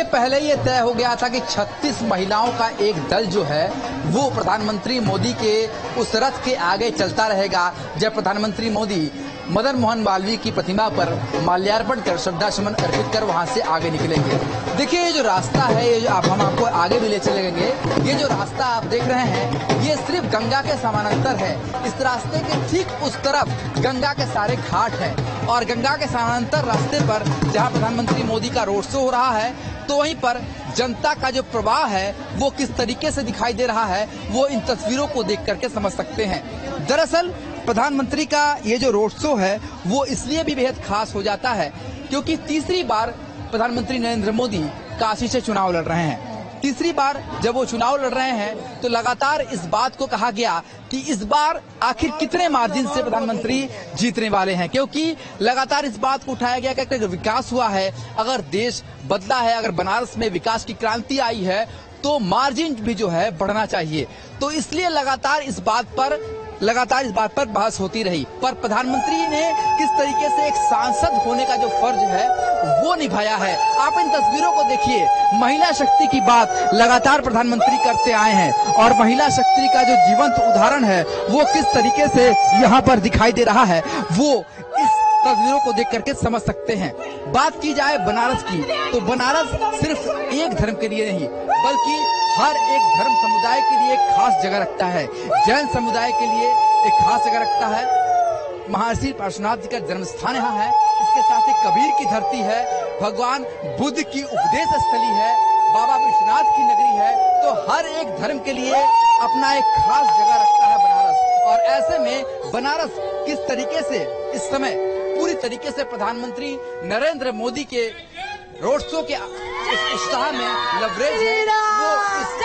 देखिए, पहले ये तय हो गया था कि 36 महिलाओं का एक दल जो है वो प्रधानमंत्री मोदी के उस रथ के आगे चलता रहेगा जब प्रधानमंत्री मोदी मदन मोहन मालवीय की प्रतिमा पर माल्यार्पण कर श्रद्धा सुमन अर्पित कर वहां से आगे निकलेंगे। देखिए, ये जो रास्ता है, ये जो हम आपको आगे भी ले चलेंगे, ये जो रास्ता आप देख रहे हैं ये सिर्फ गंगा के समानांतर है। इस रास्ते के ठीक उस तरफ गंगा के सारे घाट हैं और गंगा के समानांतर रास्ते पर जहां प्रधानमंत्री मोदी का रोड शो हो रहा है, तो वहीं पर जनता का जो प्रवाह है वो किस तरीके से दिखाई दे रहा है वो इन तस्वीरों को देख करके समझ सकते हैं। दरअसल प्रधानमंत्री का ये जो रोड शो है वो इसलिए भी बेहद खास हो जाता है क्योंकि तीसरी बार प्रधानमंत्री नरेंद्र मोदी काशी से चुनाव लड़ रहे हैं। तीसरी बार जब वो चुनाव लड़ रहे हैं तो लगातार इस बात को कहा गया कि इस बार आखिर कितने मार्जिन से प्रधानमंत्री जीतने वाले हैं, क्योंकि लगातार इस बात को उठाया गया कि अगर विकास हुआ है, अगर देश बदला है, अगर बनारस में विकास की क्रांति आई है तो मार्जिन भी जो है बढ़ना चाहिए। तो इसलिए लगातार इस बात पर बहस होती रही। पर प्रधानमंत्री ने किस तरीके से एक सांसद होने का जो फर्ज है वो निभाया है। आप इन तस्वीरों को देखिए, महिला शक्ति की बात लगातार प्रधानमंत्री करते आए हैं और महिला शक्ति का जो जीवंत उदाहरण है वो किस तरीके से यहाँ पर दिखाई दे रहा है वो इस तस्वीरों को देख करके समझ सकते हैं। बात की जाए बनारस की तो बनारस सिर्फ एक धर्म के लिए नहीं बल्कि हर एक धर्म समुदाय के लिए एक खास जगह रखता है। जैन समुदाय के लिए एक खास जगह रखता है। महर्षि पार्श्वनाथ जी का जन्म स्थान यहाँ है। इसके साथ ही कबीर की धरती है, भगवान बुद्ध की उपदेश स्थली है, बाबा विश्वनाथ की नगरी है। तो हर एक धर्म के लिए अपना एक खास जगह रखता है बनारस। और ऐसे में बनारस किस तरीके से इस समय पूरी तरीके से प्रधानमंत्री नरेंद्र मोदी के रोड शो के उत्साह में लवरेज है, वो इस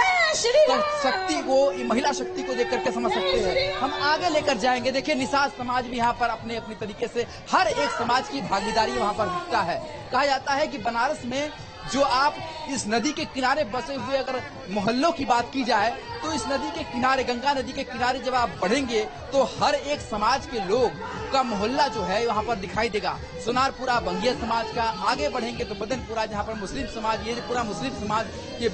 शक्ति को, महिला शक्ति को देख करके समझ सकते हैं। हम आगे लेकर जाएंगे। देखिए, निषाद समाज भी यहाँ पर अपने अपनी तरीके से हर एक समाज की भागीदारी वहाँ पर दिखता है। कहा जाता है कि बनारस में जो आप इस नदी के किनारे बसे हुए अगर मोहल्लों की बात की जाए तो इस नदी के किनारे, गंगा नदी के किनारे जब आप बढ़ेंगे तो हर एक समाज के लोग का मोहल्ला जो है वहाँ पर दिखाई देगा। सोनारपुरा बंगिया समाज का, आगे बढ़ेंगे तो बदनपुरा जहाँ पर मुस्लिम समाज, ये पूरा मुस्लिम समाज के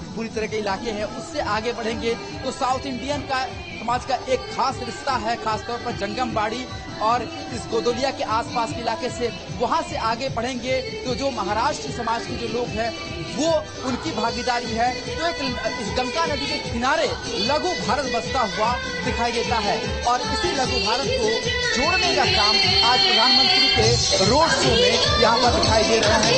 पूरी तरह के इलाके हैं। उससे आगे बढ़ेंगे तो साउथ इंडियन का समाज का एक खास रिश्ता है, खासतौर पर जंगमबाड़ी और इस गोदोलिया के आसपास के इलाके से। वहां से आगे बढ़ेंगे तो जो महाराष्ट्र समाज के जो लोग हैं वो उनकी भागीदारी है। तो एक इस गंगा नदी के किनारे लघु भारत बसता हुआ दिखाई देता है और इसी लघु भारत को जोड़ने का काम आज प्रधानमंत्री के रोड शो में यहाँ पर दिखाई दे रहा है।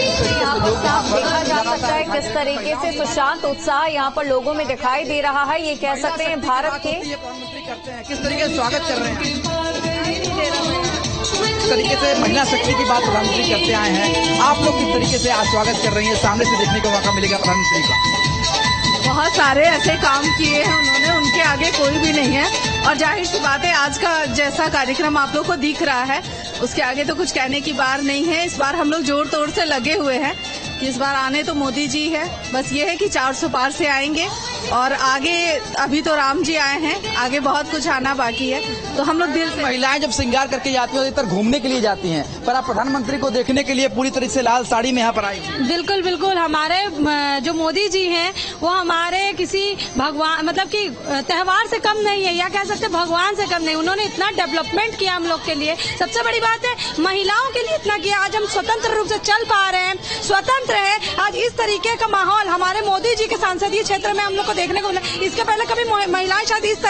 देखा जा सकता है किस तरीके से सुशांत उत्साह यहाँ पर लोगों में दिखाई दे रहा है। ये कह सकते हैं भारत के प्रधानमंत्री करते हैं, किस तरीके से स्वागत कर रहे हैं, किस तरीके से महिला शक्ति की बात प्रधानमंत्री करते आए हैं। आप लोग किस तरीके से आज स्वागत कर रही हैं, सामने से देखने का मौका मिलेगा प्रधानमंत्री का। बहुत सारे ऐसे काम किए हैं उन्होंने, उनके आगे कोई भी नहीं है। और जाहिर सी बात है, आज का जैसा कार्यक्रम आप लोग को दिख रहा है उसके आगे तो कुछ कहने की बात नहीं है। इस बार हम लोग जोर तोड़ से लगे हुए हैं। इस बार आने तो मोदी जी है, बस ये है कि 400 पार से आएंगे और आगे अभी तो राम जी आए हैं, आगे बहुत कुछ आना बाकी है। तो हम लोग दिल से, महिलाएं जब श्रृंगार करके जाती हैं इधर घूमने के लिए जाती हैं, पर आप प्रधानमंत्री को देखने के लिए पूरी तरह से लाल साड़ी में यहाँ पर आई। बिल्कुल बिल्कुल, हमारे जो मोदी जी हैं वो हमारे किसी भगवान मतलब कि त्योहार से कम नहीं है, या कह सकते भगवान से कम नहीं। उन्होंने इतना डेवलपमेंट किया हम लोग के लिए। सबसे बड़ी बात है महिलाओं के लिए इतना किया। आज हम स्वतंत्र रूप से चल पा रहे हैं, स्वतंत्र है। आज इस तरीके का माहौल हमारे मोदी जी के संसदीय क्षेत्र में हम लोग को देखने को मिला। इसके पहले कभी महिलाएं शायद इस